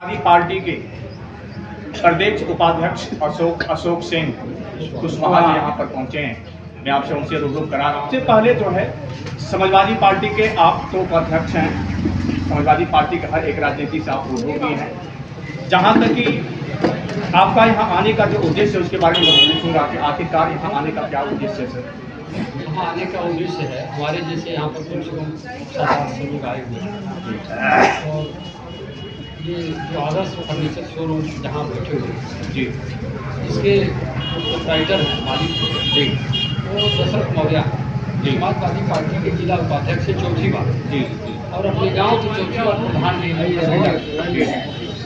Party के प्रदेश उपाध्यक्ष अशोक सिंह कुशवाहा जी यहाँ पर पहुँचे हैं। मैं आपसे उनसे रूबरू करा रहा हूँ। सबसे पहले जो है समाजवादी पार्टी के आप तो उपाध्यक्ष हैं, समाजवादी पार्टी के हर एक राजनीति से आप रूबरू भी हैं। जहाँ तक कि आपका यहाँ आने का जो उद्देश्य है उसके बारे में मैं पूछूंगा कि आखिरकार यहाँ आने का क्या उद्देश्य है सर? यहाँ आने का उद्देश्य है हमारे जैसे यहाँ पर कम से कम 700 लोग आए हुए हैं और ये जो आदर्श फर्नीचर शोरूम जहाँ बैठे हुए हैं जी, इसके प्रोप्राइटर हैं मालिक जी, वो दशरथ मौर्य जी, समाजवादी पार्टी के जिला उपाध्यक्ष से चौथी बार जी, और अपने गांव की चौथी बार प्रधान जी।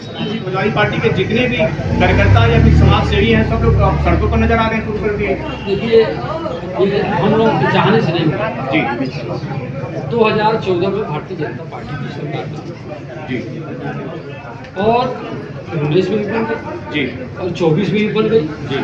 समाजवादी पार्टी के जितने भी कार्यकर्ता या फिर समाज सेवी हैं सब लोग सड़कों पर नजर आ रहे हैं शुरू कर दिए। देखिए ये हम लोग के चाहने से नहीं हुआ। जी, 2014 में भारतीय जनता पार्टी की सरकार बनी जी, और 19 में भी बन गई जी, और 24 में भी बन गई जी,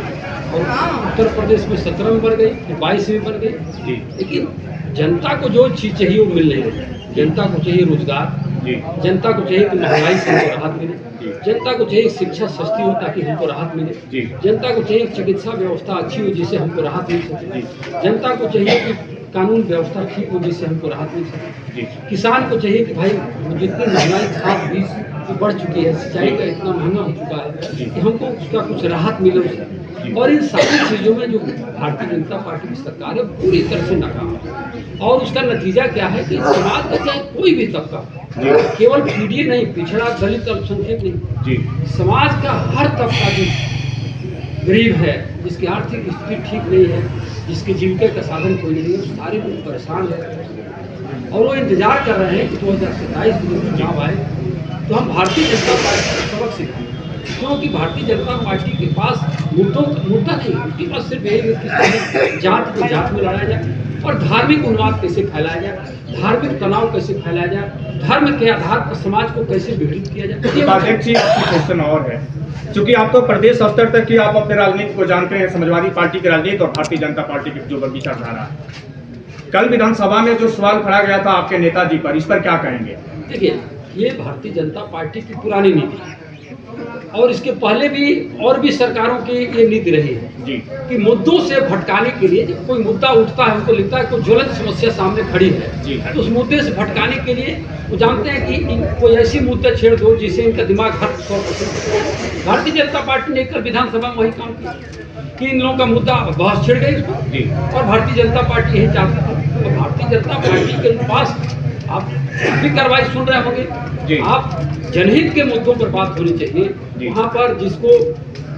और उत्तर प्रदेश में 17 में बन गई, फिर 22 में बन गई। जी, लेकिन जनता को जो चीज़ चाहिए वो मिल नहीं रही। जनता को चाहिए रोजगार, जी, जनता को चाहिए कि महंगाई से हमको राहत मिले, जी, जनता को चाहिए शिक्षा सस्ती हो ताकि हमको राहत मिले, जी, जनता को चाहिए चिकित्सा व्यवस्था अच्छी हो जिससे हमको राहत मिल सके, जनता को चाहिए कि कानून व्यवस्था ठीक हो जिससे हमको राहत मिल सके, जी, किसान को चाहिए कि भाई जितनी महंगाई खाद बीज की बढ़ चुकी है, सिंचाई का इतना महंगा हो चुका है कि हमको उसका कुछ राहत मिले उसे। और इन सारी चीज़ों में जो भारतीय जनता पार्टी की सरकार है पूरी तरह से नाकाम है और उसका नतीजा क्या है कि समाज का चाहे कोई भी तबका, केवल पीढ़ी नहीं, पिछड़ा दलित अल्पसंख्यक नहीं, जी, समाज का हर तबका जो गरीब है, जिसकी आर्थिक स्थिति ठीक नहीं है, जिसके जीविका का साधन कोई नहीं है, सारे लोग परेशान है और वो इंतजार कर रहे हैं कि 2027 में चुनाव आए तो हम भारतीय जनता पार्टी का सबक सीखें। क्योंकि भारतीय जनता पार्टी के पास मुद्दा नहीं, उनके पास सिर्फ यही है कि जात को जात में लड़ाया जाए और धार्मिक उन्माद कैसे फैलाया जाए, धार्मिक तनाव कैसे फैलाया जाए, धर्म के आधार पर समाज को कैसे विघटित किया जाए। उपाध्यक्ष जी, आपकी क्वेश्चन और है, क्योंकि आप तो प्रदेश स्तर तक की आप अपने राजनीति को जानते हैं, समाजवादी पार्टी की राजनीति और भारतीय जनता पार्टी की जो विचारधारा है। कल विधानसभा में जो सवाल खड़ा गया था आपके नेताजी पर, इस पर क्या कहेंगे? देखिए, ये भारतीय जनता पार्टी की पुरानी नीति है और इसके पहले भी और भी सरकारों की ये नीति रही है जी, कि मुद्दों से भटकाने के लिए जब कोई मुद्दा उठता है, उनको लगता है कोई ज्वलंत समस्या सामने खड़ी है जी, तो उस मुद्दे से भटकाने के लिए वो जानते हैं कि कोई ऐसी मुद्दा छेड़ दो जिससे इनका दिमाग हर 100%। भारतीय जनता पार्टी ने कल विधानसभा में वही काम किया कि इन लोगों का मुद्दा बहस छिड़ गई उसको जी, और भारतीय जनता पार्टी यही चाहती थी। तो भारतीय जनता पार्टी के पास आप भी कार्रवाई सुन रहे जी। होंगे, आप जनहित के मुद्दों पर बात होनी चाहिए, जी। वहाँ पर जिसको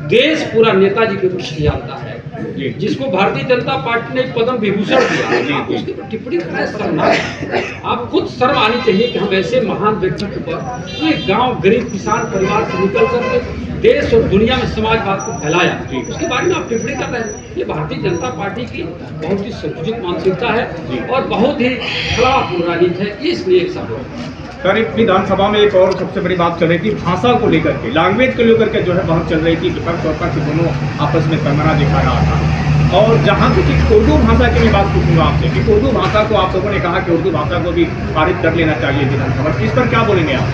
देश पूरा नेताजी के रूप में जानता है, जी, जिसको भारतीय जनता पार्टी ने पद्म विभूषण जी, दिया, आप उसके ऊपर टिप्पणी करना शर्मनाक है। आप खुद शर्म आनी चाहिए कि हम ऐसे महान व्यक्तित्व पर जो एक गांव गरीब किसान परिवार से निकल करके देश और दुनिया में समाजवाद को फैलाया, उसके बारे में आप टिप्पणी कर रहे हैं। ये भारतीय जनता पार्टी की बहुत ही संकुचित मानसिकता है और बहुत ही खराब राजनीति है, इसलिए एक सब सर इस विधानसभा में एक और सबसे बड़ी बात चल रही थी भाषा को लेकर के, लैंग्वेज को लेकर के जो है बात चल रही थी, विपक्ष और पक्ष दोनों आपस में कमरा दिखा रहा था। और जहाँ तक उर्दू भाषा की मैं बात पूछूंगा आपसे कि उर्दू भाषा को आप लोगों ने कहा कि उर्दू भाषा को भी पारित कर लेना चाहिए विधानसभा, इस पर क्या बोलेंगे आप?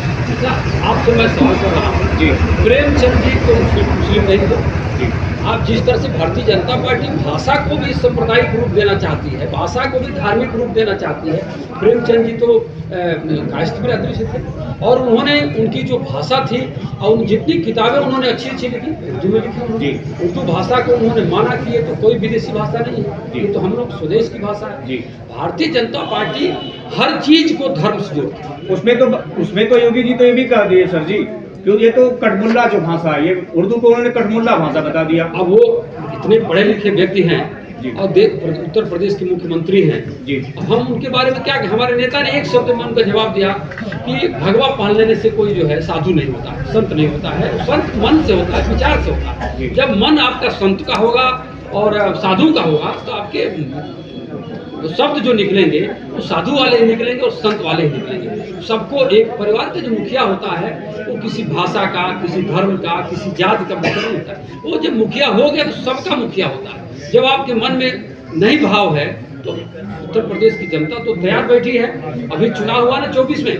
आपसे मैं सवाल कर रहा हूँ जी, प्रेमचंद जी को मुस्लिम नहीं दो, जी, आप जिस तरह से भारतीय जनता पार्टी भाषा को भी सांप्रदायिक रूप देना चाहती है, भाषा को भी धार्मिक रूप देना चाहती है। प्रेमचंद जी तो कायस्थ बिरादरी से थे और उन्होंने उनकी जो भाषा थी और जितनी किताबें उन्होंने अच्छी अच्छी लिखी उर्दू में लिखी उन्होंने। उर्दू भाषा को उन्होंने माना कि ये तो कोई विदेशी भाषा नहीं है, ये तो हम लोग स्वदेश की भाषा है। भारतीय जनता पार्टी हर चीज को धर्म से जोड़ती है। उसमें तो योगी जी तो ये भी कह दिए सर जी, क्योंकि ये तो कठमुल्ला जो भाषा है, ये उर्दू को उन्होंने कठमुल्ला भाषा बता दिया। अब वो इतने पढ़े लिखे व्यक्ति हैं जी, और उत्तर प्रदेश के मुख्यमंत्री हैं जी, अब हम उनके बारे में क्या, हमारे नेता ने एक शब्द में उनका जवाब दिया कि भगवा पहन लेने से कोई जो है साधु नहीं होता है, संत नहीं होता है, संत मन से होता है, विचार से होता है। जब मन आपका संत का होगा और साधु का होगा तो आपके शब्द जो निकलेंगे वो साधु वाले ही निकलेंगे और संत वाले ही निकलेंगे। सबको एक परिवार का जो मुखिया होता है वो किसी भाषा का, किसी धर्म का, किसी जाति का मुखिया नहीं होता है। वो जब मुखिया हो गया तो सबका मुखिया होता है। जब आपके मन में नहीं भाव है तो उत्तर प्रदेश की जनता तो तैयार बैठी है। अभी चुनाव हुआ ना 24 में,